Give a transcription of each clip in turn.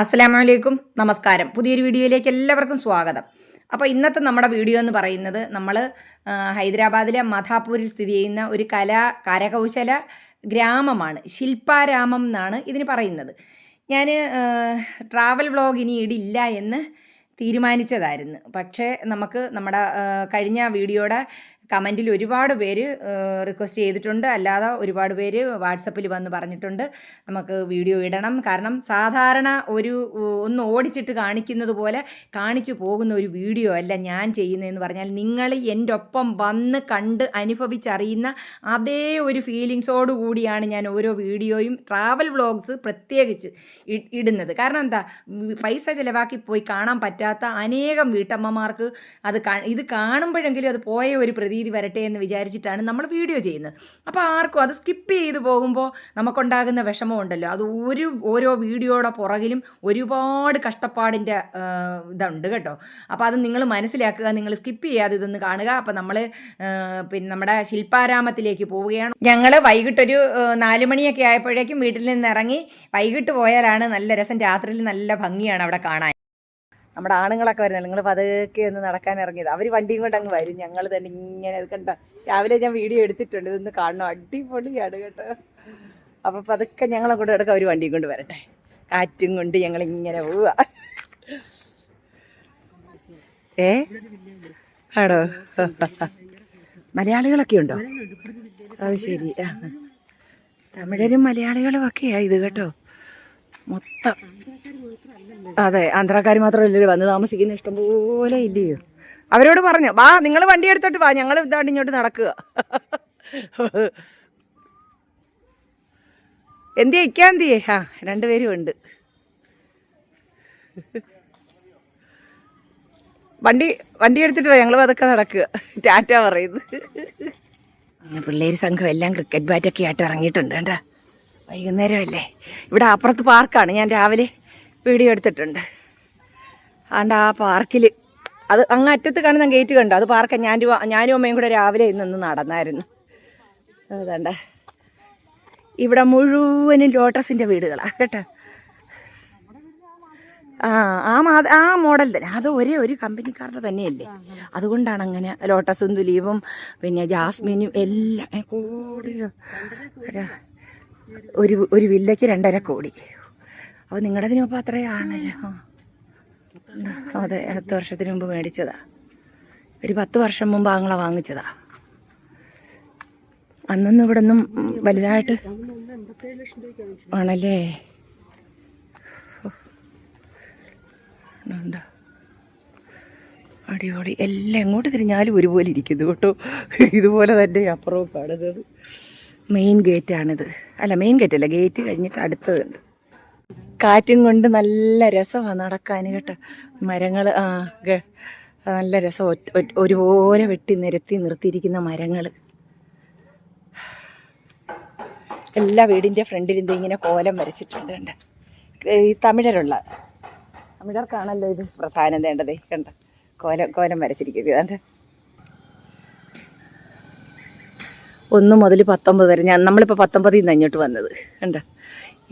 അസ്സലാമലൈക്കും, നമസ്കാരം. പുതിയൊരു വീഡിയോയിലേക്ക് എല്ലാവർക്കും സ്വാഗതം. അപ്പോൾ ഇന്നത്തെ നമ്മുടെ വീഡിയോ എന്ന് പറയുന്നത് നമ്മൾ ഹൈദരാബാദിലെ മധാപൂരിൽ സ്ഥിതി ചെയ്യുന്ന ഒരു കരകൗശല ഗ്രാമമാണ്. ശില്പാരാമം എന്നാണ് ഇതിന് പറയുന്നത്. ഞാൻ ട്രാവൽ വ്ളോഗ് ഇനി ഇടില്ല എന്ന് തീരുമാനിച്ചതായിരുന്നു. പക്ഷേ നമുക്ക് നമ്മുടെ കഴിഞ്ഞ വീഡിയോയുടെ കമൻറ്റിൽ ഒരുപാട് പേര് റിക്വസ്റ്റ് ചെയ്തിട്ടുണ്ട്. അല്ലാതെ ഒരുപാട് പേര് വാട്സപ്പിൽ വന്ന് പറഞ്ഞിട്ടുണ്ട് നമുക്ക് വീഡിയോ ഇടണം. കാരണം സാധാരണ ഒന്ന് ഓടിച്ചിട്ട് കാണിക്കുന്നത് പോലെ കാണിച്ചു പോകുന്ന ഒരു വീഡിയോ അല്ല ഞാൻ ചെയ്യുന്നതെന്ന് പറഞ്ഞാൽ, നിങ്ങൾ എൻ്റെ ഒപ്പം വന്ന് കണ്ട് അനുഭവിച്ചറിയുന്ന അതേ ഒരു ഫീലിങ്സോട് കൂടിയാണ് ഞാൻ ഓരോ വീഡിയോയും ട്രാവൽ വ്ളോഗ്സ് പ്രത്യേകിച്ച് ഇടുന്നത്. കാരണം എന്താ, പൈസ ചിലവാക്കി പോയി കാണാൻ പറ്റാത്ത അനേകം വീട്ടമ്മമാർക്ക് ഇത് കാണുമ്പോഴെങ്കിലും അത് പോയ ഒരു പ്രതീതി വരട്ടെ എന്ന് വിചാരിച്ചിട്ടാണ് നമ്മൾ വീഡിയോ ചെയ്യുന്നത്. അപ്പോൾ ആർക്കും അത് സ്കിപ്പ് ചെയ്ത് പോകുമ്പോൾ നമുക്കുണ്ടാകുന്ന വിഷമമുണ്ടല്ലോ, അത് ഓരോ വീഡിയോയുടെ പുറകിലും ഒരുപാട് കഷ്ടപ്പാടിൻ്റെ ഇതുണ്ട് കേട്ടോ. അപ്പോൾ അത് നിങ്ങൾ മനസ്സിലാക്കുക, നിങ്ങൾ സ്കിപ്പ് ചെയ്യാതെ ഇതൊന്ന് കാണുക. അപ്പോൾ നമ്മൾ പിന്നെ നമ്മുടെ ശില്പാരാമത്തിലേക്ക് പോവുകയാണ്. ഞങ്ങൾ വൈകിട്ടൊരു 4 മണിയൊക്കെ ആയപ്പോഴേക്കും വീട്ടിൽ നിന്ന് ഇറങ്ങി. വൈകിട്ട് പോയാലാണ് നല്ല രസം, രാത്രിയിൽ നല്ല ഭംഗിയാണ് അവിടെ കാണാൻ. നമ്മുടെ ആണുങ്ങളൊക്കെ വരുന്നില്ല, നിങ്ങൾ പതുക്കെ ഒന്ന് നടക്കാൻ ഇറങ്ങിയത്. അവർ വണ്ടിയും കൊണ്ട് അങ്ങ് വരും. ഞങ്ങൾ തന്നെ ഇങ്ങനെ അത് കണ്ട, രാവിലെ ഞാൻ വീഡിയോ എടുത്തിട്ടുണ്ട്, ഇതൊന്ന് കാണണം, അടിപൊളിയാണ് കേട്ടോ. അപ്പോൾ പതുക്കെ ഞങ്ങളെ കൊണ്ട് കിടക്കുക, അവർ വണ്ടിയും കൊണ്ട് വരട്ടെ. കാറ്റും കൊണ്ട് ഞങ്ങളിങ്ങനെ പോവുക. ആണോ? മലയാളികളൊക്കെ ഉണ്ടോ? അത് ശരി. തമിഴരും മലയാളികളും ഒക്കെയാ ഇത് കേട്ടോ, മൊത്തം. അതെ, ആന്ധ്രാക്കാർ മാത്രമല്ലല്ലോ വന്ന് താമസിക്കുന്ന, ഇഷ്ടംപോലെ ഇല്ലയോ. അവരോട് പറഞ്ഞു, വാ നിങ്ങൾ വണ്ടി എടുത്തോട്ട് വാ, ഞങ്ങൾ ഇതാണ്ട് ഇങ്ങോട്ട് നടക്കുക. എന്തിയെ ഇക്കാന്തിയേ? രണ്ടുപേരും ഉണ്ട്. വണ്ടി എടുത്തിട്ട് വാ, ഞങ്ങൾ അതൊക്കെ നടക്കുക. ടാറ്റ പറയുന്നത്. പിള്ളേർ സംഘം എല്ലാം ക്രിക്കറ്റ് ബാറ്റൊക്കെ ആയിട്ട് ഇറങ്ങിയിട്ടുണ്ട് കേട്ടോ. വൈകുന്നേരമല്ലേ. ഇവിടെ അപ്പുറത്ത് പാർക്കാണ്, ഞാൻ രാവിലെ വീഡിയോ എടുത്തിട്ടുണ്ട്. ആണ്ട് ആ പാർക്കിൽ, അത് അങ്ങ് അറ്റത്ത് കാണുന്ന ഗേറ്റ് കണ്ടോ, അത് പാർക്ക്. ഞാനും അമ്മയും കൂടെ രാവിലെ ഇന്നൊന്ന് നടന്നായിരുന്നു. അതണ്ട, ഇവിടെ മുഴുവനും ലോട്ടസിൻ്റെ വീടുകളാണ് കേട്ടോ. ആ മോഡൽ തന്നെ, അത് ഒരു കമ്പനിക്കാരുടെ തന്നെയല്ലേ, അതുകൊണ്ടാണ് അങ്ങനെ. ലോട്ടസും തുലീപും പിന്നെ ജാസ്മിനും എല്ലാം കൂടി ഒരു വില്ലയ്ക്ക് 2.5 കോടി. അപ്പോൾ നിങ്ങളുടേതിനൊപ്പം അത്രയാണല്ലോ. അതെ, 10 വർഷത്തിന് മുമ്പ് മേടിച്ചതാ. ഒരു 10 വർഷം മുമ്പ് ആങ്ങളെ വാങ്ങിച്ചതാ. അന്നൊന്നും ഇവിടെ ഒന്നും വലുതായിട്ട് ആണല്ലേ. ഉണ്ടോ? അടിപൊളി. എല്ലാം എങ്ങോട്ട് തിരിഞ്ഞാലും ഒരുപോലെ ഇരിക്കുന്നു കേട്ടോ. ഇതുപോലെ തന്നെ അപ്പുറവും കാണുന്നത്. മെയിൻ ഗേറ്റാണിത്. അല്ല, മെയിൻ ഗേറ്റല്ല, ഗേറ്റ് കഴിഞ്ഞിട്ട് അടുത്തതുണ്ട്. കാറ്റും കൊണ്ട് നല്ല രസമാണ് നടക്കാൻ കേട്ടോ. മരങ്ങൾ നല്ല രസം. ഒരുപോലെ വെട്ടി നിരത്തി നിർത്തിയിരിക്കുന്ന മരങ്ങൾ. എല്ലാ വീടിൻ്റെ ഫ്രണ്ടിലും ഇങ്ങനെ കോലം വരച്ചിട്ടുണ്ട് കണ്ട. ഈ തമിഴർക്കാണല്ലോ ഇത് പ്രധാനം വേണ്ടത്. കണ്ട, കോലം വരച്ചിരിക്കുന്നത് കണ്ട. 1 മുതൽ 19 വരെ. നമ്മളിപ്പോൾ 19 നിന്ന് അങ്ങോട്ട് വന്നത് കണ്ട.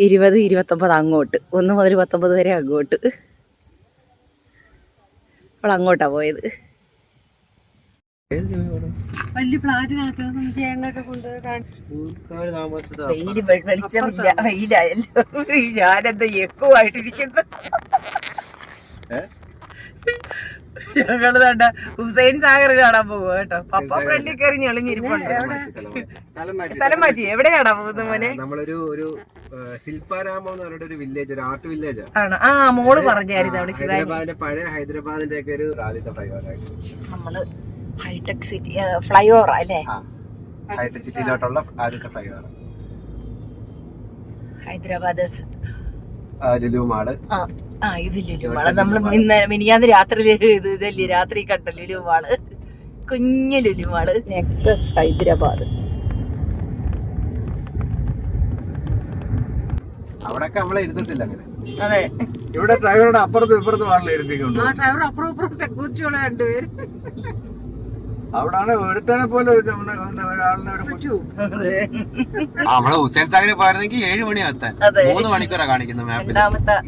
20, 29 അങ്ങോട്ട്, 1 മുതൽ 19 വരെ അങ്ങോട്ട്. അപ്പോൾ അങ്ങോട്ടാണ് പോയത്. വെളിച്ചമില്ല, വെയിലായല്ലോ. ഞാനെന്താ എക്കുവായിട്ടിരിക്കുന്നു. ഞങ്ങള് വേണ്ട ഹുസൈൻ സാഗർ കാണാൻ പോവുക കേട്ടോ. പപ്പ ഫ്രണ്ടിൽ കയറി ഞെളിഞ്ഞിരിപ്പുണ്ട്. സ്ഥലം മാറ്റി എവിടെയാണോ പോകുന്നത് മോനെ? നമ്മളൊരു ശില്പാരാമം എന്ന് പറഞ്ഞിട്ട് ഒരു വില്ലേജ്, ഒരു ആർട്ട് വില്ലേജ് ആണ്. മോള് പറഞ്ഞായിരുന്നു അവിടെ. ഹൈദരാബാദിന്റെ പഴയ ഹൈദരാബാദിന്റെ ഒക്കെ ഒരു ആദ്യത്തെ ഫ്ലൈ ഓവർ ആയിട്ട് നമ്മള് ഹൈടെക് സിറ്റി ഫ്ലൈ ഓവർ അല്ലേ? ഹൈടെക് സിറ്റിയിലോട്ടുള്ള ആദ്യത്തെ fly over Hyderabad Lulu mall. ഇത് ലുലു മാള്. നമ്മൾ മിനിയാന്ന് രാത്രി ഇതല്ലേ, രാത്രി കണ്ട ലുലു മാള്, കുഞ്ഞു ലുലു മാള്. നെക്സസ് ഹൈദരാബാദ്. അവിടെയൊക്കെ നമ്മളെ ഇരുന്നിട്ടില്ല അങ്ങനെ. അതെ, ഇവിടെ ഡ്രൈവറുടെ അപ്പുറത്തും ഇപ്പുറത്തും ആണല്ലോ ഇരുത്തിക്കൊണ്ട്. ഡ്രൈവർ അപ്പുറം സെക്യൂരിറ്റിയുള്ള 2 പേര്. അവിടാണ് ഒരുത്തനെ പോലെ ഒരാളിനെ നമ്മള് ഹുസൈൻ സാഗറിൽ പോയിരുന്നെങ്കിൽ 7 മണി എത്താൻ 3 മണിക്കൂറാ കാണിക്കുന്നത് മാപ്പിൽ.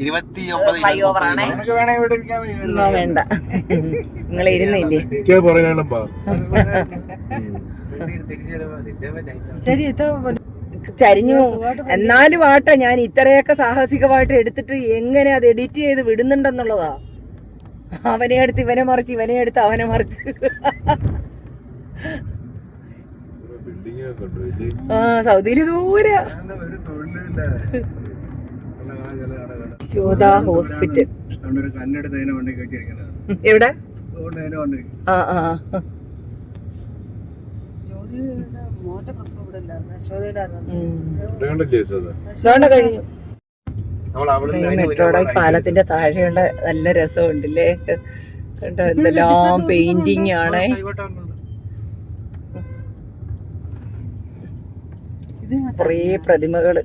29 വേണ്ട നിങ്ങൾ ഇരുന്നില്ലേ ചരിഞ്ഞു. എന്നാലും ആട്ടെ, ഞാൻ ഇത്രയൊക്കെ സാഹസികമായിട്ട് എടുത്തിട്ട് എങ്ങനെ അത് എഡിറ്റ് ചെയ്ത് വിടുന്നുണ്ടെന്നുള്ളതാ. അവനെ എടുത്ത് ഇവനെ മറിച്ച്, ഇവനെ എടുത്ത് അവനെ മറിച്ച്. ആ സൗദിയില് ദൂരെ ശോധ ഹോസ്പിറ്റൽ എവിടെ? ആ ആ കഴിഞ്ഞു. മെട്രോയുടെ പാലത്തിന്റെ താഴെയുള്ള നല്ല രസമുണ്ടല്ലേ, കണ്ടോ എന്തെല്ലാം പെയിന്റിങ് ആണ്. കുറേ പ്രതിമകള്.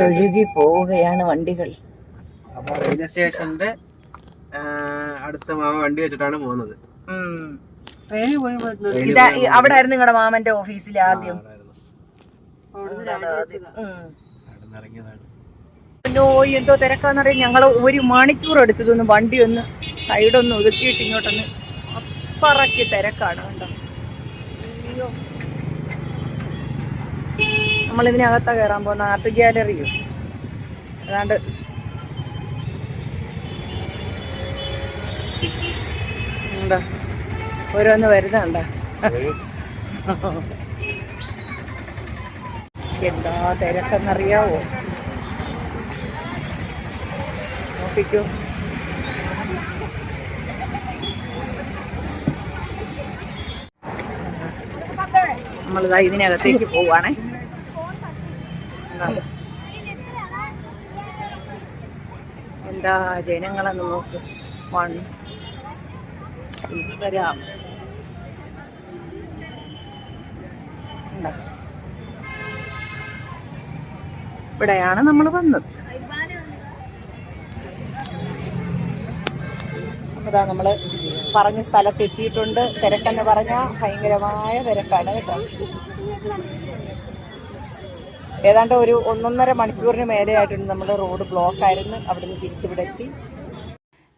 ഒഴുകി പോവുകയാണ് വണ്ടികൾ. റെയിൽവേ സ്റ്റേഷന്റെ അടുത്ത മാമ വണ്ടി വെച്ചിട്ടാണ് പോകുന്നത്. ഇതാ അവിടെ ആയിരുന്നു നിങ്ങളുടെ മാമന്റെ ഓഫീസിൽ ആദ്യം. എന്തോ തിരക്കാന്നറിയാം. ഞങ്ങൾ 1 മണിക്കൂർ എടുത്തതൊന്ന് വണ്ടി ഒന്ന് സൈഡൊന്ന് ഒതുക്കിയിട്ട് ഇങ്ങോട്ടൊന്ന് അപ്പറക്കി തിരക്കാണ് കണ്ടോ. അയ്യോ, നമ്മളിതിനകത്താ കയറാൻ പോകുന്ന ആർട്ട് ഗ്യാലറിയോ ഏതാണ്ട്. എന്താ ഓരോന്ന് വരുന്നുണ്ടോ? എന്താ തിരക്കെന്നറിയാവോ? നോക്കിക്കോ. നമ്മളിതാ ഇതിനകത്തേക്ക് പോവാണേ. എന്താ ജനങ്ങളെന്ന് നോക്ക്. ശിവരാം ഇവിടെയാണ് നമ്മൾ വന്നത്. അതാ നമ്മള് പറഞ്ഞ സ്ഥലത്ത് എത്തിയിട്ടുണ്ട്. തിരക്കെന്ന് പറഞ്ഞാൽ ഭയങ്കരമായ തിരക്കാണ് കേട്ടോ. ഏതാണ്ട് ഒരു 1.5 മണിക്കൂറിന് മേലെയായിട്ടുണ്ട് നമ്മൾ റോഡ് ബ്ലോക്ക് ആയിരുന്നു. അവിടുന്ന് തിരിച്ചിവിടെ എത്തി.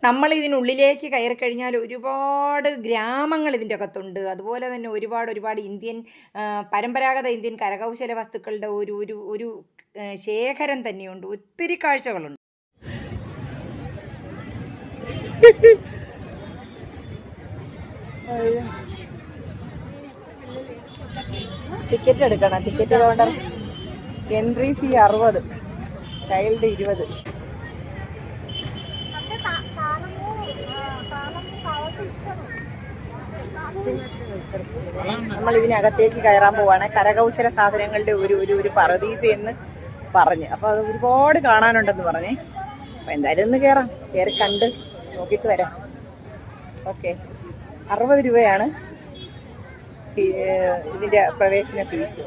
നമ്മൾ ഇതിനുള്ളിലേക്ക് കയറി കഴിഞ്ഞാൽ ഒരുപാട് ഗ്രാമങ്ങൾ ഇതിൻ്റെ അകത്തുണ്ട്. അതുപോലെ തന്നെ ഒരുപാട് ഇന്ത്യൻ പരമ്പരാഗത ഇന്ത്യൻ കരകൗശല വസ്തുക്കളുടെ ഒരു ശേഖരം തന്നെയുണ്ട്. ഒത്തിരി കാഴ്ചകളുണ്ട്. ടിക്കറ്റ് എടുക്കണം. Ticket counter entry fee 60, child 20. നമ്മൾ ഇതിനകത്തേക്ക് കയറാൻ പോവാണ്. കരകൗശല സാധനങ്ങളുടെ ഒരു പറദീസ എന്ന് പറഞ്ഞ്. അപ്പോൾ അത് ഒരുപാട് കാണാനുണ്ടെന്ന് പറഞ്ഞേ. അപ്പോൾ എന്തായാലും ഒന്ന് കയറി കണ്ട് നോക്കിയിട്ട് വരാം. ഓക്കെ, 60 രൂപയാണ് ഇതിൻ്റെ പ്രവേശന ഫീസ്.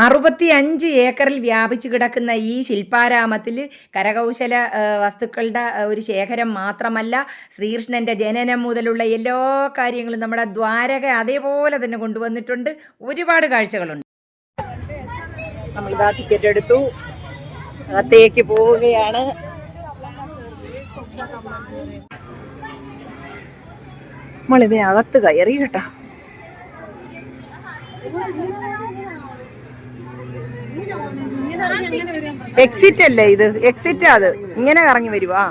65 ഏക്കറിൽ വ്യാപിച്ചു കിടക്കുന്ന ഈ ശില്പാരാമത്തിൽ കരകൗശല വസ്തുക്കളുടെ ഒരു ശേഖരം മാത്രമല്ല, ശ്രീകൃഷ്ണൻ്റെ ജനനം മുതലുള്ള എല്ലാ കാര്യങ്ങളും നമ്മുടെ ദ്വാരക അതേപോലെ തന്നെ കൊണ്ടുവന്നിട്ടുണ്ട്. ഒരുപാട് കാഴ്ചകളുണ്ട്. നമ്മളിതാ ടിക്കറ്റ് എടുത്തു, അകത്തേക്ക് പോവുകയാണ്. നമ്മളിതിനകത്ത് കയറി കേട്ടോ. എക്സിറ്റ് അല്ലേ ഇത്? എക്സിറ്റ് അത് ഇങ്ങനെ കറങ്ങി വരുവാ.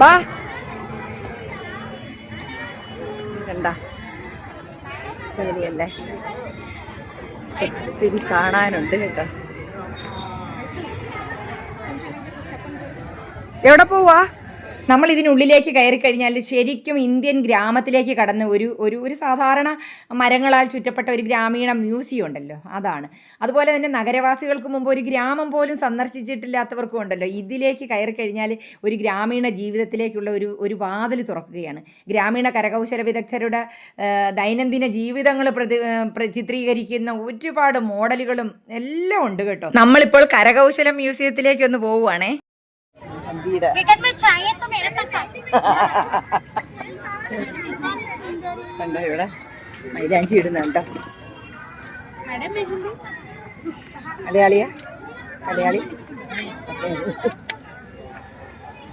ബാ കണ്ട ശരിയല്ലേ, ഒത്തിരി കാണാനുണ്ട് കേട്ടോ. എവിടെ പോവാ? നമ്മൾ ഇതിനുള്ളിലേക്ക് കയറി കഴിഞ്ഞാൽ ശരിക്കും ഇന്ത്യൻ ഗ്രാമത്തിലേക്ക് കടന്ന് ഒരു സാധാരണ മരങ്ങളാൽ ചുറ്റപ്പെട്ട ഒരു ഗ്രാമീണ മ്യൂസിയം ഉണ്ടല്ലോ, അതാണ്. അതുപോലെ തന്നെ നഗരവാസികൾക്ക് മുമ്പ് ഒരു ഗ്രാമം പോലും സന്ദർശിച്ചിട്ടില്ലാത്തവർക്കും ഉണ്ടല്ലോ, ഇതിലേക്ക് കയറി കഴിഞ്ഞാൽ ഒരു ഗ്രാമീണ ജീവിതത്തിലേക്കുള്ള ഒരു വാതിൽ തുറക്കുകയാണ്. ഗ്രാമീണ കരകൗശല വിദഗ്ധരുടെ ദൈനംദിന ജീവിതങ്ങൾ ചിത്രീകരിക്കുന്ന ഒരുപാട് മോഡലുകളും എല്ലാം ഉണ്ട് കേട്ടോ. നമ്മളിപ്പോൾ കരകൗശല മ്യൂസിയത്തിലേക്ക് ഒന്ന് പോവുകയാണേ. കണ്ടോ ഇവിടെ മൈലാഞ്ചി ഇടുന്നുണ്ടോ? മലയാളിയാ? മലയാളി.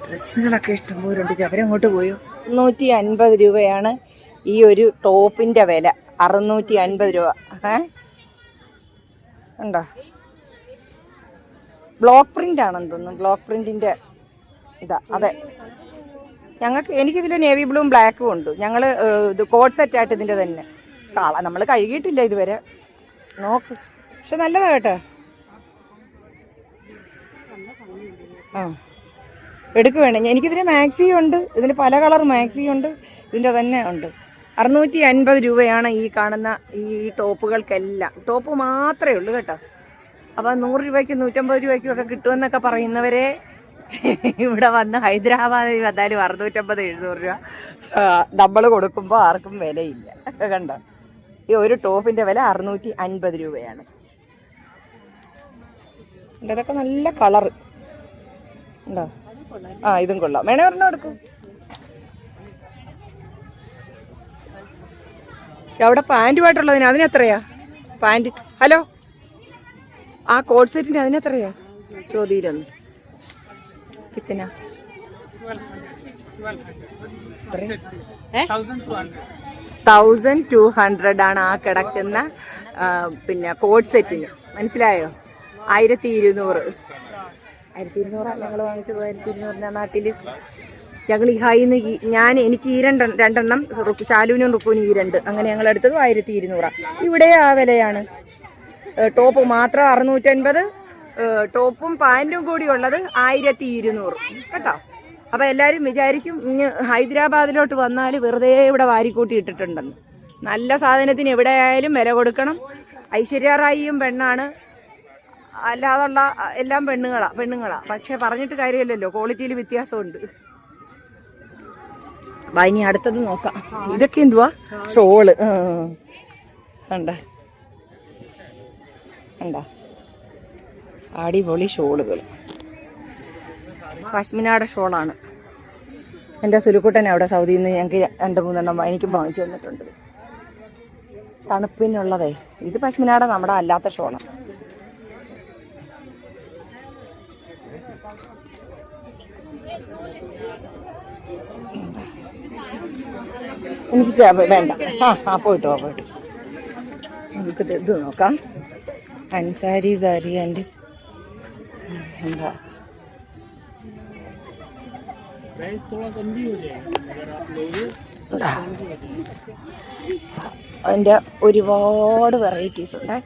ഡ്രസ്സുകളൊക്കെ ഇഷ്ടംപോലുണ്ട്. അവരങ്ങോട്ട് പോയോ? 650 രൂപയാണ് ഈ ഒരു ടോപ്പിന്റെ വില. 650 രൂപ. ഉണ്ടോ? ബ്ലോക്ക് പ്രിന്റ് ആണെന്ന് തോന്നുന്നു. ബ്ലോക്ക് പ്രിന്റിന്റെ ഇതാ. അതെ, എനിക്കിതിൽ നേവി ബ്ലൂവും ബ്ലാക്കും ഉണ്ട്. ഞങ്ങൾ ഇത് കോഡ് സെറ്റായിട്ട് ഇതിൻ്റെ തന്നെ നമ്മൾ കഴുകിയിട്ടില്ല ഇതുവരെ. നോക്ക്, പക്ഷെ നല്ലതാ കേട്ടോ. ആ എടുക്ക് വേണേ. എനിക്കിതിന് മാക്സി ഉണ്ട്, ഇതിന് പല കളർ മാക്സി ഉണ്ട്, ഇതിൻ്റെ തന്നെ ഉണ്ട്. 650 രൂപയാണ് ഈ കാണുന്ന ഈ ടോപ്പുകൾക്കെല്ലാം. ടോപ്പ് മാത്രമേ ഉള്ളൂ കേട്ടോ. അപ്പം 100 രൂപയ്ക്കും 150 രൂപയ്ക്കും ഒക്കെ കിട്ടുമെന്നൊക്കെ പറയുന്നവരെ ഇവിടെ വന്ന് ഹൈദരാബാദിൽ വന്നാലും 650-700 രൂപ നമ്മൾ കൊടുക്കുമ്പോൾ ആർക്കും വിലയില്ല. കണ്ടോ, ഈ ഒരു ടോപ്പിൻ്റെ വില 650 രൂപയാണ്. ഇതൊക്കെ നല്ല കളറ് ഉണ്ടോ? ആ ഇതും കൊള്ളാം. വേണേ ഒരെണ്ണം എടുക്കും. അവിടെ പാൻറ്റുമായിട്ടുള്ളതിന് അതിനെത്രയാ പാൻറ്റ്? ഹലോ, ആ കോഡ് സെറ്റിന് അതിനെത്രയാ? ചോദ്യം കിത്തന 1200 ആണ് ആ കിടക്കുന്ന പിന്നെ കോഡ് സെറ്റിന്. മനസ്സിലായോ? 1200. 1200 ഞങ്ങൾ വാങ്ങിച്ചത്. 1200 നാട്ടിൽ ഞങ്ങൾ ഈ ഹൈന്ന് എനിക്ക് ഈ രണ്ടെണ്ണം ശാലുവിനും റുക്കുവിനും ഈ 2, അങ്ങനെ ഞങ്ങൾ എടുത്തത് 1200. ഇവിടെ ആ വിലയാണ്. ടോപ്പ് മാത്രം 650, ടോപ്പും പാൻറ്റും കൂടി ഉള്ളത് 1200 കേട്ടോ. അപ്പോൾ എല്ലാവരും വിചാരിക്കും ഹൈദരാബാദിലോട്ട് വന്നാൽ വെറുതെ ഇവിടെ വാരിക്കൂട്ടി ഇട്ടിട്ടുണ്ടെന്ന്. നല്ല സാധനത്തിന് എവിടെയായാലും വില കൊടുക്കണം. ഐശ്വര്യ റായിയും പെണ്ണാണ്, അല്ലാതുള്ള എല്ലാം പെണ്ണുങ്ങളാ. പക്ഷെ പറഞ്ഞിട്ട് കാര്യമില്ലല്ലോ, ക്വാളിറ്റിയിൽ വ്യത്യാസമുണ്ട്. ഇനി അടുത്തത് നോക്കാം. ഇതൊക്കെ എന്തുവാ? ഷോള്. കണ്ടോ അടിപൊളി ഷോളുകൾ. പശ്മിനയുടെ ഷോളാണ്. എൻ്റെ സുലുക്കുട്ടനെ അവിടെ സൗദിയിൽ നിന്ന് ഞങ്ങൾക്ക് 2-3 എണ്ണം എനിക്കും വാങ്ങിച്ചു തന്നിട്ടുണ്ട്. തണുപ്പിനുള്ളതേ. ഇത് പശ്മിനയുടെ നമ്മുടെ അല്ലാത്ത ഷോളാണ്. എനിക്ക് വേണ്ട. പോയിട്ട് നമുക്ക് ഇത് നോക്കാം. അൻസാരി സാരി ആൻഡ് എന്താ അതിൻ്റെ ഒരുപാട് വെറൈറ്റീസ് ഉണ്ട്.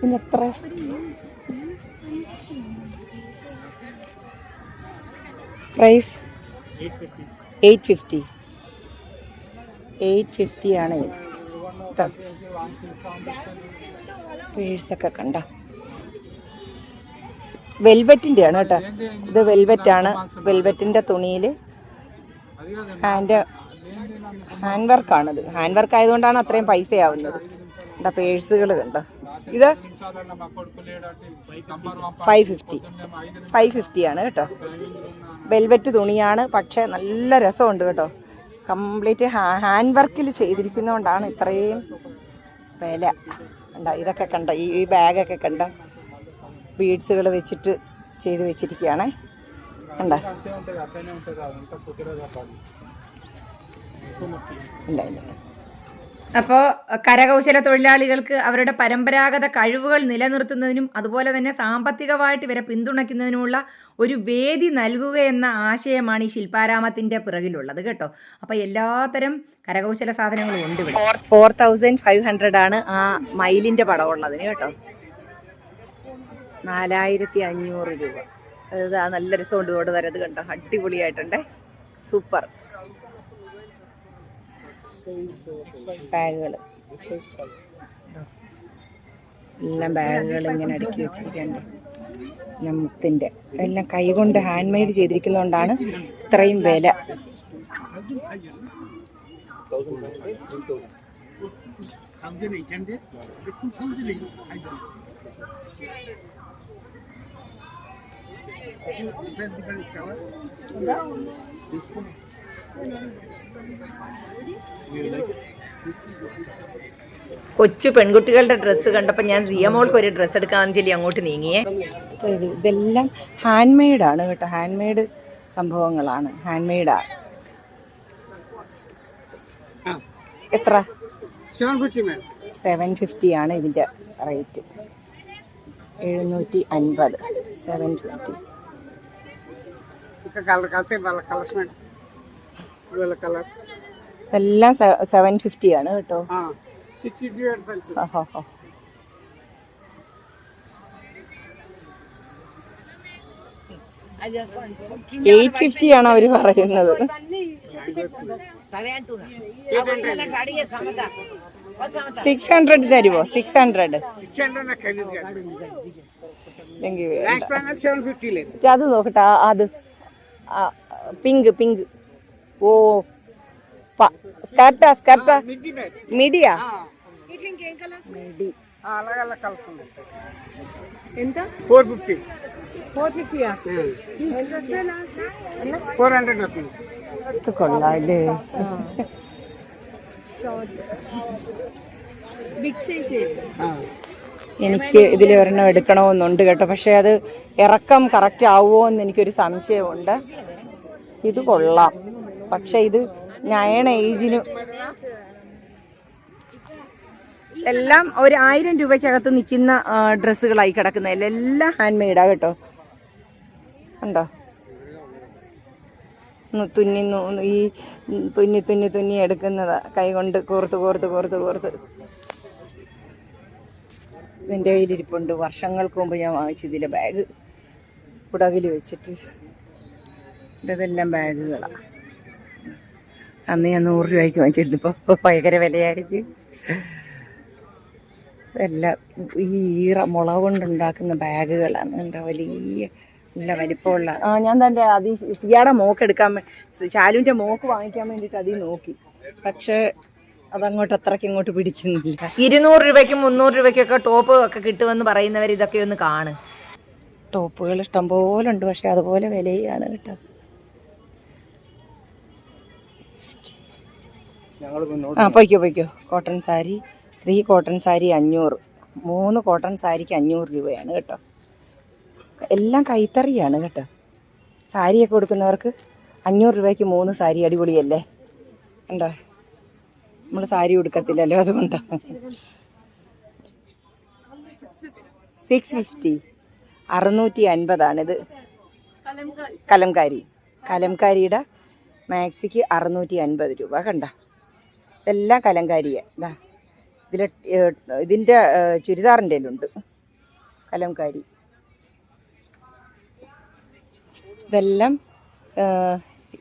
ഇന്നെത്ര? പ്രൈസ് 850. 850 ആണ് കേട്ടോ. പേഴ്സൊക്കെ കണ്ട വെൽവെറ്റിൻ്റെ ആണ് കേട്ടോ. ഇത് വെൽവെറ്റാണ്. വെൽവെറ്റിൻ്റെ തുണിയിൽ ഹാൻഡ് വർക്കാണിത്. ഹാൻഡ് വർക്ക് ആയതുകൊണ്ടാണ് അത്രയും പൈസയാവുന്നത്. എന്താ പേഴ്സുകൾ കണ്ടോ. ഇത് 550 ആണ് കേട്ടോ. വെൽവെറ്റ് തുണിയാണ്, പക്ഷേ നല്ല രസമുണ്ട് കേട്ടോ. കംപ്ലീറ്റ് ഹാൻഡ് വർക്കിൽ ചെയ്തിരിക്കുന്നതുകൊണ്ടാണ് ഇത്രയും വില. കണ്ടോ ഇതൊക്കെ കണ്ടോ, ഈ ബാഗൊക്കെ കണ്ടോ, ബീഡ്സുകൾ വെച്ചിട്ട് ചെയ്ത് വെച്ചിരിക്കുകയാണ്. കണ്ടോ ഇല്ല. അപ്പോൾ കരകൗശല തൊഴിലാളികൾക്ക് അവരുടെ പരമ്പരാഗത കഴിവുകൾ നിലനിർത്തുന്നതിനും അതുപോലെ തന്നെ സാമ്പത്തികമായിട്ട് ഇവരെ പിന്തുണയ്ക്കുന്നതിനുമുള്ള ഒരു വേദി നൽകുക എന്ന ആശയമാണ് ഈ ശില്പാരാമത്തിൻ്റെ പിറകിലുള്ളത് കേട്ടോ. അപ്പോൾ എല്ലാത്തരം കരകൗശല സാധനങ്ങളും ഉണ്ട് ഇവിടെ. 4500 ആണ് ആ മയിലിൻ്റെ പടമുള്ളതിന് കേട്ടോ. 4500 രൂപ. ഇതാ നല്ല രസമുണ്ട് കൊണ്ട് തരത് കണ്ടോ, അടിപൊളിയായിട്ടുണ്ടേ, സൂപ്പർ ബാഗുകൾ എല്ലാം ബാഗുകൾ ഇങ്ങനെ അടുക്കി വെച്ചിരിക്കുന്നുണ്ട്. മുത്തിൻ്റെ എല്ലാം കൈകൊണ്ട് ഹാൻഡ് മെയ്ഡ് ചെയ്തിരിക്കുന്നതുകൊണ്ടാണ് ഇത്രയും വില. കൊച്ചു പെൺകുട്ടികളുടെ ഡ്രസ്സ് കണ്ടപ്പോൾ ഞാൻ സിയമോൾക്ക് ഒരു ഡ്രസ്സ് എടുക്കാമെന്ന് ചൊല്ലി അങ്ങോട്ട് നീങ്ങിയേ. ഇതെല്ലാം ഹാൻഡ് മെയ്ഡാണ് കേട്ടോ, ഹാൻഡ് മെയ്ഡ് സംഭവങ്ങളാണ്, ഹാൻഡ് മെയ്ഡാണ്. എത്ര? 750 ആണ് ഇതിൻ്റെ റേറ്റ്. 750. 750. എല്ലാം 750 ആണ് കേട്ടോ. 850 ആണ് അവര് പറയുന്നത്. 600 തരുമോ? 600 അത് നോക്കട്ടെ. അത് പിങ്ക് പിങ്ക്. ഓ സ്കർട്ടാ മിഡിയാ? മിഡി ఎంత? 450. 450 400 ഇത് കൊള്ളാല്ലേ. എനിക്ക് ഇതിൽ ഒരെണ്ണം എടുക്കണമെന്നുണ്ട് കേട്ടോ, പക്ഷെ അത് ഇറക്കം കറക്റ്റ് ആവുമോ എന്ന് എനിക്കൊരു സംശയമുണ്ട്. ഇത് കൊള്ളാം, പക്ഷെ ഇത് നയണ ഏജിന് എല്ലാം ഒരു 1000 രൂപയ്ക്കകത്ത് നിൽക്കുന്ന ഡ്രസ്സുകളായി കിടക്കുന്നതല്ല, എല്ലാം ഹാൻഡ് മെയ്ഡാ കേട്ടോ. ഉണ്ടോ തുന്നി ഈ തുന്നി തുന്നി തുന്നി എടുക്കുന്നതാ, കൈ കൊണ്ട് കോർത്ത് കോർത്ത് കോർത്ത് കോർത്ത്. ഇതിൻ്റെ കയ്യിലിരിപ്പുണ്ട്, വർഷങ്ങൾക്ക് മുമ്പ് ഞാൻ വാങ്ങിച്ചതിലെ ബാഗ് കുടകിൽ വെച്ചിട്ട്. ഇതെല്ലാം ബാഗുകളാണ്. അന്ന് ഞാൻ 100 രൂപയ്ക്ക് വാങ്ങിച്ചിരുന്നു, ഇപ്പോൾ ഭയങ്കര വിലയായിരിക്കും. ഇതെല്ലാം ഈ മുള കൊണ്ടുണ്ടാക്കുന്ന ബാഗുകളാണ്. എന്താ വലിയ നല്ല വലിപ്പമുള്ള. ഞാൻ തന്നെ അത് സിയാടെ മോക്ക് എടുക്കാൻ, ശാലുവിൻ്റെ മോക്ക് വാങ്ങിക്കാൻ വേണ്ടിയിട്ട് അതിൽ നോക്കി, പക്ഷേ അതങ്ങോട്ട് അത്രയ്ക്ക് ഇങ്ങോട്ട് പിടിക്കുന്നില്ല. 200 രൂപയ്ക്കും 300 രൂപയ്ക്കൊക്കെ ടോപ്പ് ഒക്കെ കിട്ടുമെന്ന് പറയുന്നവർ ഇതൊക്കെ ഒന്ന് കാണും. ടോപ്പുകൾ ഇഷ്ടംപോലെ ഉണ്ട്, പക്ഷെ അതുപോലെ വിലയാണ് കേട്ടോ. പൊയ്ക്കോ. Cotton sari 3 cotton sari 500, 3 cotton സാരിക്ക് 500 രൂപയാണ് കേട്ടോ. എല്ലാം കൈത്തറിയാണ് കേട്ടോ. സാരിയൊക്കെ കൊടുക്കുന്നവർക്ക് 500 രൂപയ്ക്ക് 3 സാരി അടിപൊളിയല്ലേ. എന്താ നമ്മൾ സാരി കൊടുക്കത്തില്ലല്ലോ, അതുകൊണ്ടാണ്. 650. 650ആണിത്. കലംകാരിയുടെ മാക്സിക്ക് 650 രൂപ കണ്ട. ഇതെല്ലാം കലംകാരിയാണ്. ഇതാ ഇതിൻ്റെ ചുരിദാറിൻ്റെ ഉണ്ട് കലംകാരി. ഇതെല്ലാം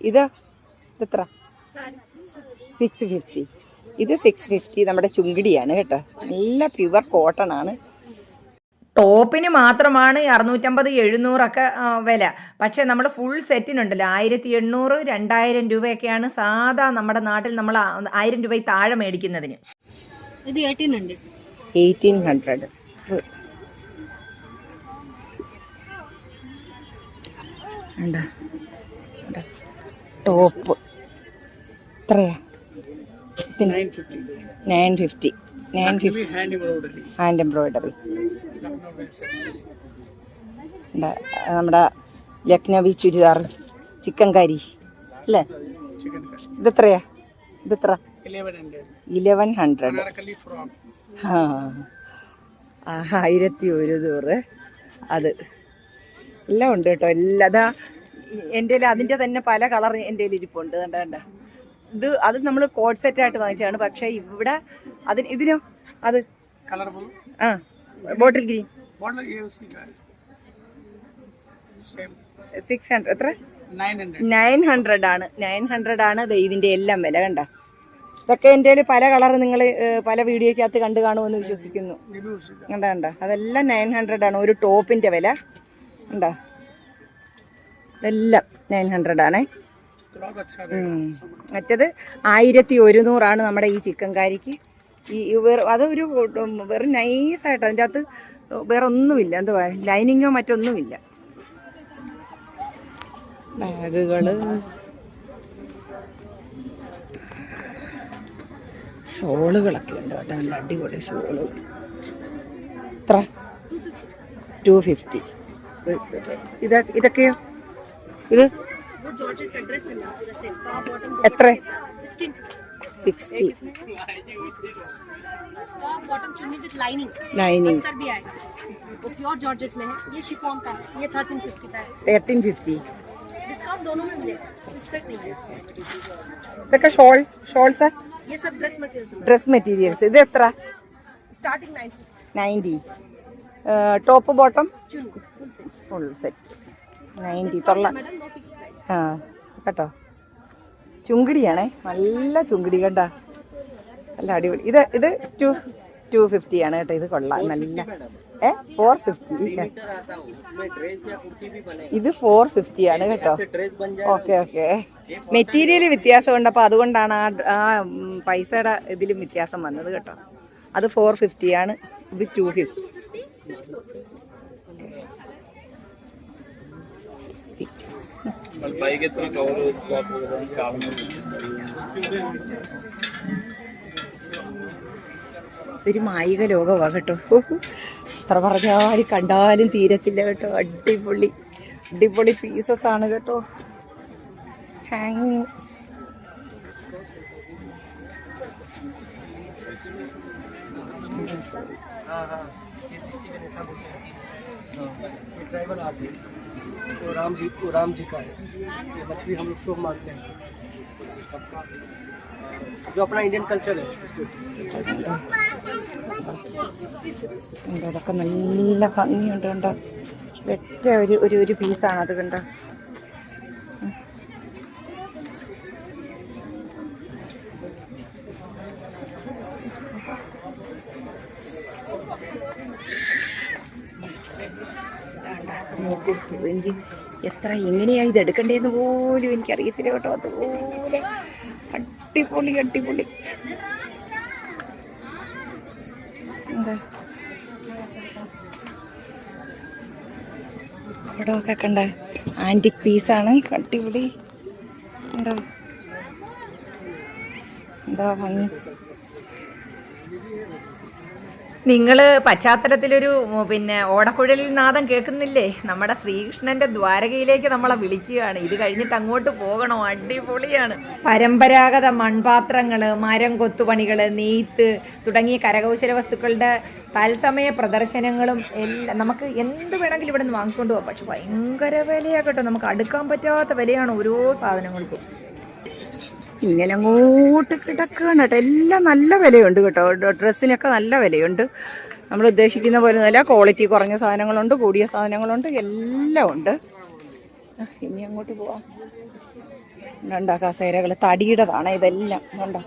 ഇതെത്ര? 650. ഇത് 650 നമ്മുടെ ചുങ്കിടിയാണ് കേട്ടോ. നല്ല പ്യുവർ കോട്ടൺ ആണ്. ടോപ്പിന് മാത്രമാണ് 650, 700 ഒക്കെ വില. പക്ഷേ നമ്മൾ ഫുൾ സെറ്റിനുണ്ടല്ലോ 1800, 2000 രൂപയൊക്കെയാണ് സാധാ നമ്മുടെ നാട്ടിൽ നമ്മൾ 1000 രൂപ താഴെ മേടിക്കുന്നതിന്. ഇത് 1800. ടോപ്പ് എത്രയാ? 950. Hand embroidery. നമ്മുടെ ലക്നവി ചുരിദാർ ചിക്കൻ കറി അല്ലേ? ഇതെത്രയാ? ഇതെത്ര? 1100. 1100. അത് എല്ലാം ഉണ്ട് കേട്ടോ. എല്ലാം അതാ എൻ്റെ അതിൻ്റെ തന്നെ പല കളർ എൻ്റെ ഇരിപ്പുണ്ട്. കണ്ട അത് നമ്മൾ കോഡ് സെറ്റായിട്ട് വാങ്ങിച്ചതാണ്. പക്ഷേ ഇവിടെ ഇതിനോ അത് ബോട്ടിൽ ഗ്രീൻ 600 എത്ര 900 ആണ്. 900 ആണ് ഇതിൻ്റെ എല്ലാം വില. കണ്ട, ഇതൊക്കെ എൻ്റെ പല കളർ നിങ്ങൾ പല വീഡിയോയ്ക്കകത്ത് കണ്ടു കാണുമെന്ന് വിശ്വസിക്കുന്നു. കണ്ട അതെല്ലാം 900 ആണ് ഒരു ടോപ്പിൻ്റെ വില. കണ്ടോ, ഇതെല്ലാം 900 ആണേ. മറ്റത് 1100 ആണ് നമ്മുടെ ഈ ചിക്കൻ കാരിക്ക്. അതൊരു വെറും നൈസായിട്ട് അതിൻ്റെ അകത്ത് വേറെ ഒന്നുമില്ല, എന്തുവാ ലൈനിങ്ങോ മറ്റൊന്നുമില്ല. ബാഗുകള്, ഷോളുകളൊക്കെ ഉണ്ട് കേട്ടോ, നല്ല അടിപൊളി ഷോളുകൾ. എത്ര? 250. ഇതൊക്കെയോ? ഇത് എത്ര? 60. लाइनिंग 1350. ഇതൊക്കെ ഷോൾസ്, ഡ്രസ് മെറ്റീരിയൽസ്. ഇത് എത്ര? Starting 90. Top bottom full set 90. ആ കേട്ടോ, ചുങ്കിടിയാണേ, നല്ല ചുങ്കിടി. കണ്ട, നല്ല അടിപൊളി. ഇത് 250 ആണ് കേട്ടോ. ഇത് കൊള്ളാം, നല്ല 450. ഇത് 450 ആണ് കേട്ടോ. ഓക്കെ. മെറ്റീരിയൽ വ്യത്യാസമുണ്ട്, അപ്പോൾ അതുകൊണ്ടാണ് ആ പൈസയുടെ ഇതിലും വ്യത്യാസം വന്നത് കേട്ടോ. അത് 450 ആണ്, ഇത് 250. ഒരു മായിക ലോകമാണ് കേട്ടോ. എത്ര പറഞ്ഞാലും കണ്ടാലും തീരത്തില്ല കേട്ടോ. അടിപൊളി പീസസ് ആണ് കേട്ടോ. ഹാങ്ങിങ് ट्राइबल आर्ट है, वो राम जी का है। ये मछली हम लोग शो मानते हैं, जो अपना इंडियन कल्चर है। ഇതൊക്കെ നല്ല ഭംഗിയുണ്ട് കണ്ടോ. ഒറ്റ ഒരു പീസാണ് അത്. കണ്ടോ, നോക്കൂ. എനിക്ക് എങ്ങനെയാ ഇത് എടുക്കണ്ടേന്ന് പോലും എനിക്കറിയത്തില്ല കേട്ടോ. അതുപോലെ അടിപൊളി. എന്താ ഇവിടെ ഒക്കെ കണ്ട, ആൻറ്റിക് പീസാണ്, അടിപൊളി. എന്താ ഭംഗി. നിങ്ങൾ പശ്ചാത്തലത്തിലൊരു ഓടക്കുഴലിൽ നാദം കേൾക്കുന്നില്ലേ? നമ്മുടെ ശ്രീകൃഷ്ണന്റെ ദ്വാരകയിലേക്ക് നമ്മളെ വിളിക്കുകയാണ്. ഇത് കഴിഞ്ഞിട്ട് അങ്ങോട്ട് പോകണോ? അടിപൊളിയാണ്. പരമ്പരാഗത മൺപാത്രങ്ങൾ, മരം കൊത്തുപണികൾ, നെയ്ത്ത് തുടങ്ങിയ കരകൗശല വസ്തുക്കളുടെ തത്സമയ പ്രദർശനങ്ങളും എല്ലാം നമുക്ക് എന്ത് വേണമെങ്കിലും ഇവിടെ നിന്ന് വാങ്ങിക്കൊണ്ട് പോകാം. പക്ഷെ ഭയങ്കര വിലയാണ് കേട്ടോ. നമുക്ക് അടുക്കാൻ പറ്റാത്ത വിലയാണ് ഓരോ സാധനങ്ങൾക്കും. ഇങ്ങനെ അങ്ങോട്ട് കിടക്കുകയാണ് കേട്ടോ. എല്ലാം നല്ല വിലയുണ്ട് കേട്ടോ. ഡ്രസ്സിനൊക്കെ നല്ല വിലയുണ്ട്. നമ്മൾ ഉദ്ദേശിക്കുന്ന പോലെ നല്ല ക്വാളിറ്റി കുറഞ്ഞ സാധനങ്ങളുണ്ട്, കൂടിയ സാധനങ്ങളുണ്ട്, എല്ലാം ഉണ്ട്. ഇനി അങ്ങോട്ട് പോവാം. കണ്ടോ കസേരകൾ, തടിയുടേതാണ് ഇതെല്ലാം. കണ്ടോ,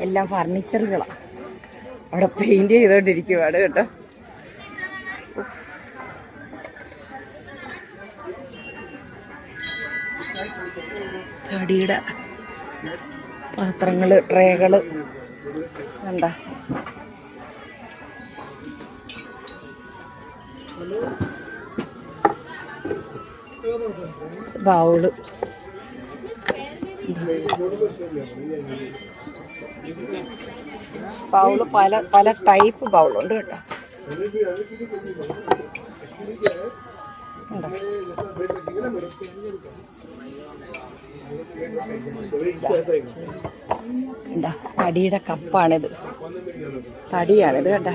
എല്ലാം ഫർണിച്ചറുകളാണ്. അവിടെ പെയിന്റ് ചെയ്തോണ്ടിരിക്കുവാണ് കേട്ടോ. തടിയുടെ പാത്രങ്ങൾ, ട്രേകൾ കണ്ട. ബൗള്, പല ടൈപ്പ് ബൗളുണ്ട് കേട്ടോ. തടിയുടെ കപ്പാണിത്, തടിയാണിത് കേട്ടോ.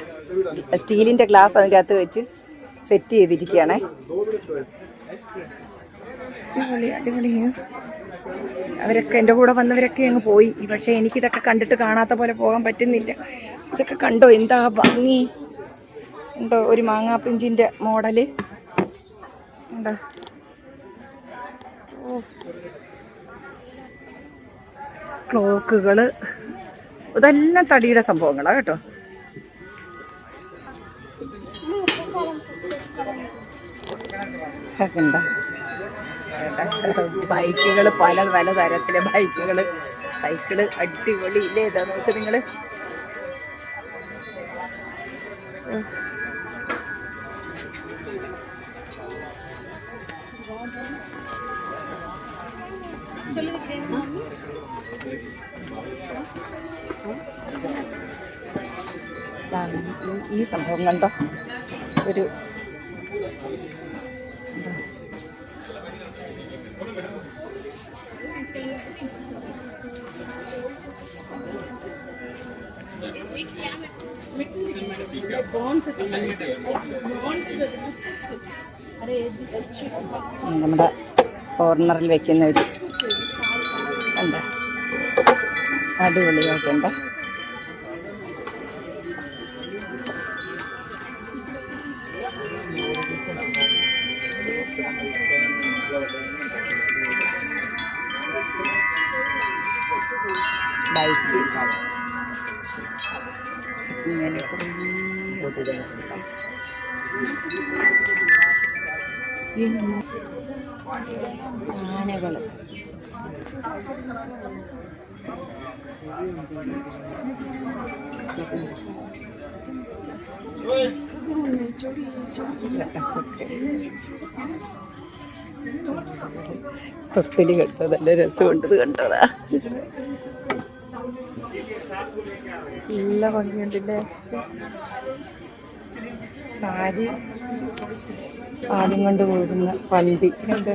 സ്റ്റീലിന്റെ ഗ്ലാസ് അതിൻ്റെ അകത്ത് വെച്ച് സെറ്റ് ചെയ്തിരിക്കുകയാണേ. അടിപൊളി. അവരൊക്കെ എൻ്റെ കൂടെ വന്നവരൊക്കെ അങ്ങ് പോയി. പക്ഷേ എനിക്കിതൊക്കെ കണ്ടിട്ട് കാണാത്ത പോലെ പോകാൻ പറ്റുന്നില്ല. ഇതൊക്കെ കണ്ടോ, എന്താ ഭംഗി, ഉണ്ടോ ഒരു മാങ്ങാപ്പിഞ്ചിൻ്റെ മോഡല് ഉണ്ടോ. ക്ലോക്കുകൾ ഇതെല്ലാം തടിയുടെ സംഭവങ്ങളാണ് കേട്ടോ. ഉണ്ടോ ബൈക്കുകൾ, പല പല തരത്തിലെ ബൈക്കുകൾ, സൈക്കിള് അടിപൊളി ഇല്ലേ? ഇതാ നോക്ക് നിങ്ങൾ. ഈ സംഭവം കണ്ടോ, ഒരു നമ്മുടെ കോർണറിൽ വെക്കുന്ന ഒരു എന്താ അടിപൊളിയായിട്ടുണ്ട്. ബൈക്ക് ഇങ്ങനെ ആനകൾ. തൊട്ടില് കണ്ടോ, നല്ല രസമുണ്ടത് കണ്ടതാ. നല്ല ഭംഗിയുണ്ടല്ലേ. ആദ്യം കൊണ്ട് പോകുന്ന വണ്ടി കണ്ട്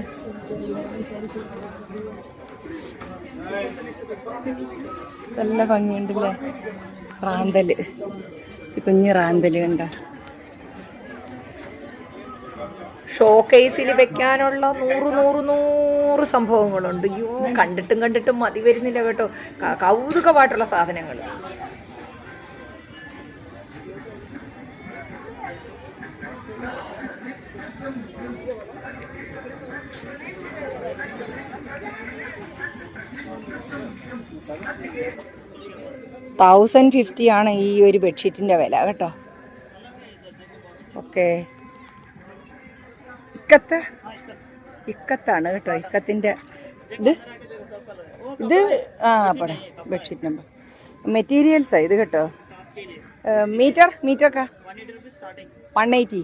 നല്ല ഭംഗിയുണ്ടല്ലേ. റാന്തല്, കുഞ്ഞ് റാന്തല് കണ്ട. ഷോക്കേസിൽ വെക്കാനുള്ള 100 സംഭവങ്ങളുണ്ട്. അയ്യോ, കണ്ടിട്ടും മതി വരുന്നില്ല കേട്ടോ. കൗതുകമായിട്ടുള്ള സാധനങ്ങൾ. $1050 ആണ് ഈ ഒരു ബെഡ്ഷീറ്റിൻ്റെ വില കേട്ടോ. ഓക്കെ, ഇക്കത്താണ് കേട്ടോ. ഇക്കത്തിൻ്റെ ഇത് പട ബെഡ്ഷീറ്റ് നമ്പർ മെറ്റീരിയൽസാണ് ഇത് കേട്ടോ. മീറ്റർക്കാ 180.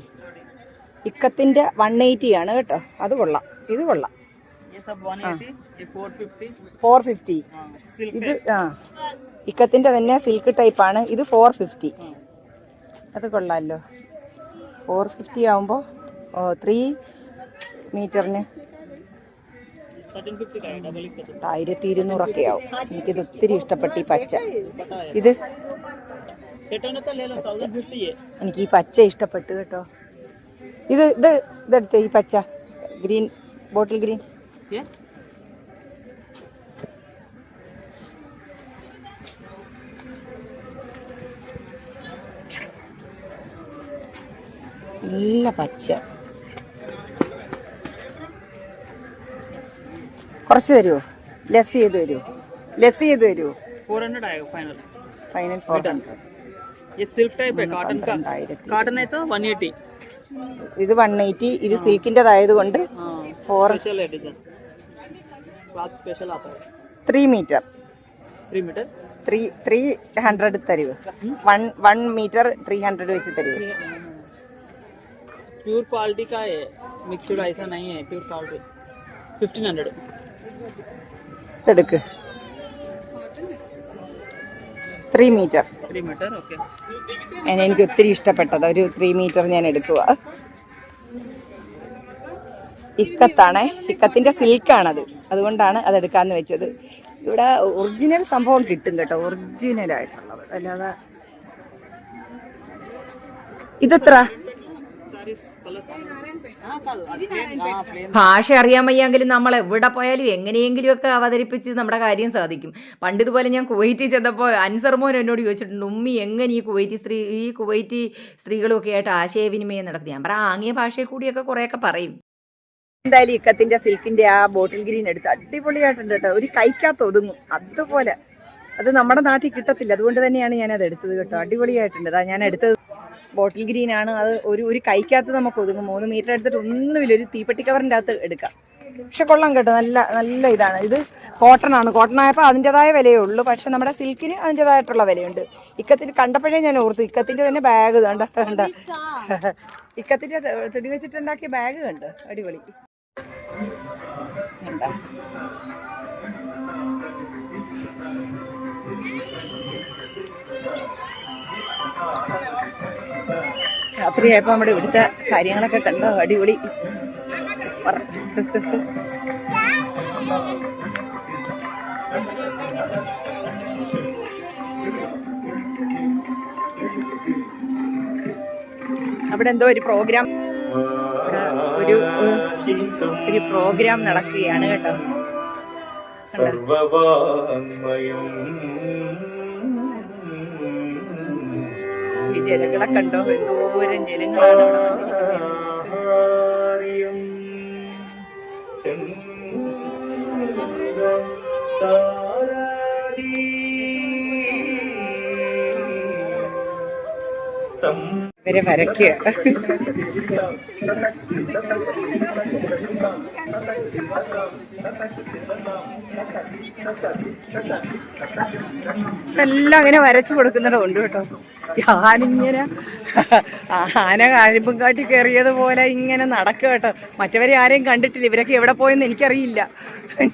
ഇക്കത്തിൻ്റെ 180 ആണ് കേട്ടോ. അത് കൊള്ളാം, ഇത് കൊള്ളാം. 450. ഇത് ഇക്കത്തിൻ്റെ തന്നെ സിൽക്ക് ടൈപ്പാണ്. ഇത് 450. അത് കൊള്ളാമല്ലോ. 450 ആകുമ്പോൾ 3 മീറ്ററിന് 1200 ആവും. എനിക്കിത് ഒത്തിരി ഇഷ്ടപ്പെട്ടു ഈ പച്ച. ഇത് എനിക്ക് ഈ പച്ച ഇഷ്ടപ്പെട്ടു കേട്ടോ. ഇതെടുത്ത് ഈ പച്ച ഗ്രീൻ, ബോട്ടിൽ ഗ്രീൻ. നല്ല പച്ച. കുറച്ച് തരുമോ? ലെസ് ചെയ്ത് തരുമോ? 400 आएगा फाइनल। फाइनल 400। ये सिल्क टाइप है, कॉटन का। कॉटन है तो 180। ഇത് 180. ഇത് സിൽക്കിൻ്റെതായതുകൊണ്ട് 4 क्लॉथ स्पेशल आता है। 3 मीटर 300 തരുമോ? 1 मीटर 300 വെച്ച് തരുമോ? प्योर क्वालिटी का है, मिक्सड ऐसा नहीं है, प्योर क्वालिटी। 1500 എടുക്ക്. 3 मीटर ഓക്കെ. എനിക്ക് ഒത്തിരി ഇഷ്ടപ്പെട്ടത് ഒരു 3 മീറ്റർ ഞാൻ എടുക്കുക. ഇക്കത്താണേ, ഇക്കത്തിൻ്റെ സിൽക്കാണത്, അതുകൊണ്ടാണ് അതെടുക്കാമെന്ന് വെച്ചത്. ഇവിടെ ഒറിജിനൽ സംഭവം കിട്ടും കേട്ടോ, ഒറിജിനലായിട്ടുള്ളത്. അല്ലാതെ ഇതെത്ര? ഭാഷ അറിയാൻ വയ്യെങ്കിലും നമ്മൾ എവിടെ പോയാലും എങ്ങനെയെങ്കിലും ഒക്കെ അവതരിപ്പിച്ച് നമ്മുടെ കാര്യം സാധിക്കും. പണ്ടിതുപോലെ ഞാൻ കുവൈറ്റിൽ ചെന്നപ്പോൾ അൻസർ മോൻ എന്നോട് ചോദിച്ചിട്ടുണ്ട്, ഉമ്മി എങ്ങനെ ഈ കുവൈറ്റി സ്ത്രീകളും ഒക്കെ ആയിട്ട് ആശയവിനിമയം നടക്കും. ഞാൻ പറയാം ആംഗ്യ ഭാഷയിൽ കൂടിയൊക്കെ കുറേയൊക്കെ പറയും. എന്തായാലും ഇക്കത്തിന്റെ സിൽക്കിന്റെ ആ ബോട്ടിൽ ഗ്രീൻ എടുത്ത് അടിപൊളിയായിട്ടുണ്ട് കേട്ടോ. ഒരു കൈക്കകത്ത് ഒതുങ്ങും അതുപോലെ. അത് നമ്മുടെ നാട്ടിൽ കിട്ടത്തില്ല, അതുകൊണ്ട് തന്നെയാണ് ഞാനത് എടുത്തത് കേട്ടോ. അടിപൊളിയായിട്ടുണ്ട്. അതാ ഞാൻ എടുത്തത് ബോട്ടിൽ ഗ്രീൻ ആണ്. അത് ഒരു കൈക്കകത്ത് നമുക്ക് ഒതുങ്ങും. 3 മീറ്റർ എടുത്തിട്ട് ഒന്നുമില്ല, ഒരു തീപ്പെട്ടി കവറിൻ്റെ അകത്ത് എടുക്കാം. പക്ഷെ കൊള്ളാം കേട്ടോ, നല്ല ഇതാണ്. ഇത് കോട്ടൺ ആണ്. കോട്ടൺ ആയപ്പോൾ അതിൻ്റെതായ വിലയേ ഉള്ളൂ. പക്ഷെ നമ്മുടെ സിൽക്കിന് അതിൻ്റെതായിട്ടുള്ള വിലയുണ്ട്. ഇക്കത്തിന് കണ്ടപ്പോഴേ ഞാൻ ഓർത്തു, ഇക്കത്തിൻ്റെ തന്നെ ബാഗ് കണ്ട ഇക്കത്തിൻ്റെ തുണി വെച്ചിട്ടുണ്ടാക്കിയ ബാഗ് കണ്ട് അടിപൊളി കണ്ട. രാത്രിയായപ്പോൾ നമ്മുടെ ഇവിടുത്തെ കാര്യങ്ങളൊക്കെ കണ്ടോ, അടിപൊളി സൂപ്പർ. അവിടെ എന്തോ ഒരു പ്രോഗ്രാം ഒരു പ്രോഗ്രാം നടക്കുകയാണ് കേട്ടോ. ഈ ജനങ്ങളെ കണ്ടോ, എന്തോരം ജനങ്ങളാണ് അവിടെ വന്നിരിക്കുന്നത്. ഇവരെ വരയ്ക്കുക. എല്ലാം അങ്ങനെ വരച്ചു കൊടുക്കുന്നുണ്ട് കേട്ടോ. ഞാനിങ്ങനെ ആന കാഴിമ്പും കാട്ടി കയറിയതുപോലെ ഇങ്ങനെ നടക്കുക കേട്ടോ. മറ്റവരെ ആരെയും കണ്ടിട്ടില്ല. ഇവരൊക്കെ എവിടെ പോയെന്ന് എനിക്കറിയില്ല.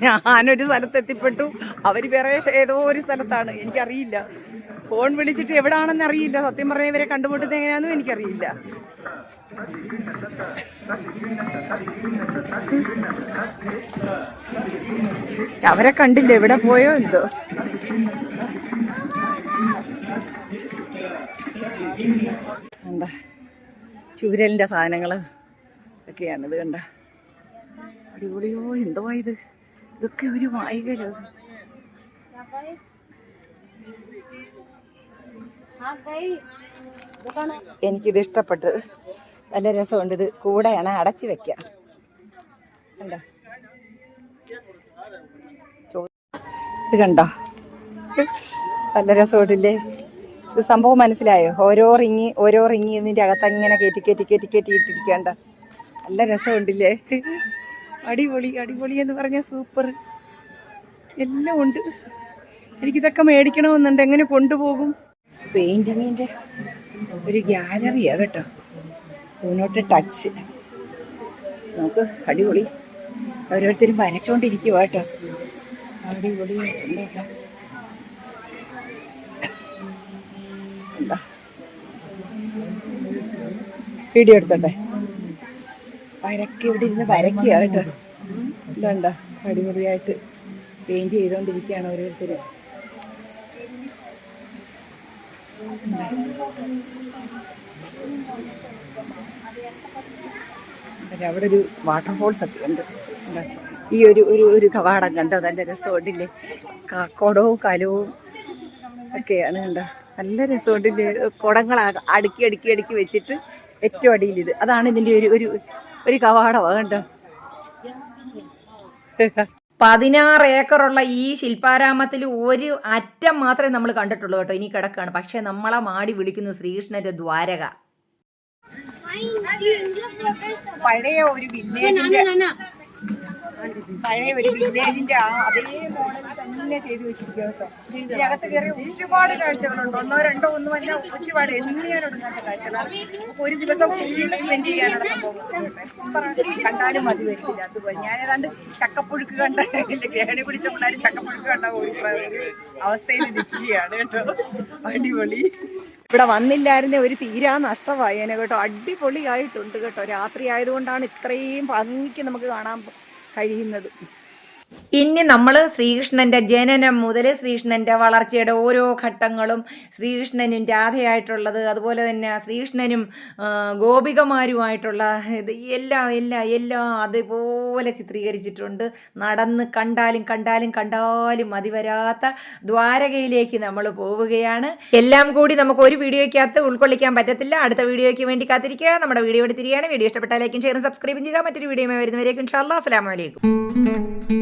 ഞാനൊരു സ്ഥലത്തെത്തിപ്പെട്ടു, അവർ വേറെ ഏതോ ഒരു സ്ഥലത്താണ്, എനിക്കറിയില്ല. ഫോൺ വിളിച്ചിട്ട് എവിടാണെന്ന് അറിയില്ല. സത്യം പറഞ്ഞാൽ ഇവരെ കണ്ടുമുട്ടുന്നത് എങ്ങനെയാണെന്നും എനിക്കറിയില്ല. അവരെ കണ്ടില്ല, എവിടെ പോയോ എന്തോ. കണ്ട ചൂരലിൻ്റെ സാധനങ്ങൾ ഒക്കെയാണിത്. കണ്ട അടിപൊളിയോ എന്തോ ഇത്. ഇതൊക്കെ ഒരു വായികലോ. എനിക്കിത് ഇഷ്ടപ്പെട്ടു, നല്ല രസമുണ്ട്. ഇത് കൂടെയാണ്, അടച്ചു വെക്കാം. കണ്ടോ ഇത് കണ്ടോ, നല്ല രസമുണ്ടില്ലേ. ഇത് സംഭവം മനസ്സിലായോ? ഓരോ റിങ്ങി ഇതിൻ്റെ അകത്ത് അങ്ങനെ കയറ്റി ഇട്ടിരിക്കേണ്ട. നല്ല രസമുണ്ടില്ലേ. അടിപൊളി എന്ന് പറഞ്ഞാൽ സൂപ്പർ. എല്ലാം ഉണ്ട്. എനിക്കിതൊക്കെ മേടിക്കണമെന്നുണ്ട്. എങ്ങനെ കൊണ്ടുപോകും? പെയിൻറ്റിങ്ങിൻ്റെ ഒരു ഗ്യാലറിയാണ് കേട്ടോ. മുന്നോട്ട് ടച്ച് നമുക്ക് അടിപൊളി. ഓരോരുത്തരും വരച്ചോണ്ടിരിക്കുക കേട്ടോ. അടിപൊളി എന്താ വീഡിയോ എടുത്തോട്ടെ. ഇവിടെ ഇരുന്ന് വരയ്ക്കുക കേട്ടോ. ഇതുണ്ടോ, അടിപൊളിയായിട്ട് പെയിൻറ്റ് ചെയ്തുകൊണ്ടിരിക്കുകയാണ് ഓരോരുത്തരും. അവിടെ ഒരു വാട്ടർഫോൾസ് ഒക്കെ ഉണ്ട്. ഈ ഒരു കവാടം കണ്ടോ, നല്ല രസമുണ്ടില്ലേ. കുടവും കലവും ഒക്കെയാണ് കണ്ടോ, നല്ല രസമുണ്ടില്ലേ. കുടങ്ങൾ അടുക്കി വെച്ചിട്ട് ഏറ്റവും അടിയിൽ ഇത്, അതാണ് ഇതിൻ്റെ ഒരു കവാടമാണ് കണ്ടോ. 16 ഏക്കറുള്ള ഈ ശില്പാരാമത്തിൽ ഒരു അറ്റം മാത്രമേ നമ്മൾ കണ്ടിട്ടുള്ളൂ കേട്ടോ. ഇനി കിടക്കുകയാണ്. പക്ഷെ നമ്മളെ മാടി വിളിക്കുന്നു ശ്രീകൃഷ്ണന്റെ ദ്വാരക. പഴയ ഒരു വില്ലേജിന്റെ അതേ മോഡൽ തന്നെ ചെയ്തു വെച്ചിരിക്കുക കേട്ടോ. ഇതിനകത്ത് കയറി ഒരുപാട് കാഴ്ചകളുണ്ട്. 1 2 ഒന്നുമല്ല, ഒരുപാട് എണ്ണിയാനൊടുങ്ങാത്ത കാഴ്ചകളാണ്. നമുക്ക് ഒരു ദിവസം ഫുൾ സ്പെൻഡ് ചെയ്യാനുള്ള സംഭവം കണ്ടാലും മതി വരില്ല. അതുപോലെ ഞാൻ ഏതാണ്ട് ചക്കപ്പുഴുക്ക് കണ്ട കേണി പിടിച്ച പിള്ളേർ ചക്കപ്പുഴുക്ക് കണ്ട ഒരു അവസ്ഥയിൽ നിൽക്കുകയാണ് കേട്ടോ. അടിപൊളി. ഇവിടെ വന്നില്ലായിരുന്നെ ഒരു തീരാ നഷ്ടമായേനെ കേട്ടോ. അടിപൊളിയായിട്ടുണ്ട് കേട്ടോ. രാത്രി ആയതുകൊണ്ടാണ് ഇത്രയും ഭംഗിക്ക് നമുക്ക് കാണാൻ കഴിയുന്നത്. ഇനി നമ്മൾ ശ്രീകൃഷ്ണൻ്റെ ജനനം മുതൽ ശ്രീകൃഷ്ണൻ്റെ വളർച്ചയുടെ ഓരോ ഘട്ടങ്ങളും ശ്രീകൃഷ്ണനും രാധയായിട്ടുള്ളത്, അതുപോലെ തന്നെ ശ്രീകൃഷ്ണനും ഗോപികമാരുമായിട്ടുള്ള ഇത് എല്ലാം അതുപോലെ ചിത്രീകരിച്ചിട്ടുണ്ട്. നടന്ന് കണ്ടാലും മതി വരാത്ത ദ്വാരകയിലേക്ക് നമ്മൾ പോവുകയാണ്. എല്ലാം കൂടി നമുക്ക് ഒരു വീഡിയോയ്ക്കകത്ത് ഉൾക്കൊള്ളിക്കാൻ പറ്റത്തില്ല. അടുത്ത വീഡിയോയ്ക്ക് വേണ്ടി കാത്തിരിക്കുക. നമ്മുടെ വീഡിയോ എടുത്തിരിക്കുകയാണ്. വീഡിയോ ഇഷ്ടപ്പെട്ടാൽ ലൈക്കും ഷെയറും സബ്സ്ക്രൈബും ചെയ്യുക. മറ്റൊരു വീഡിയോയുമായി വരുന്നവരേക്കും ഇൻഷാ അല്ലാഹ്. അസ്സലാമു അലൈക്കും.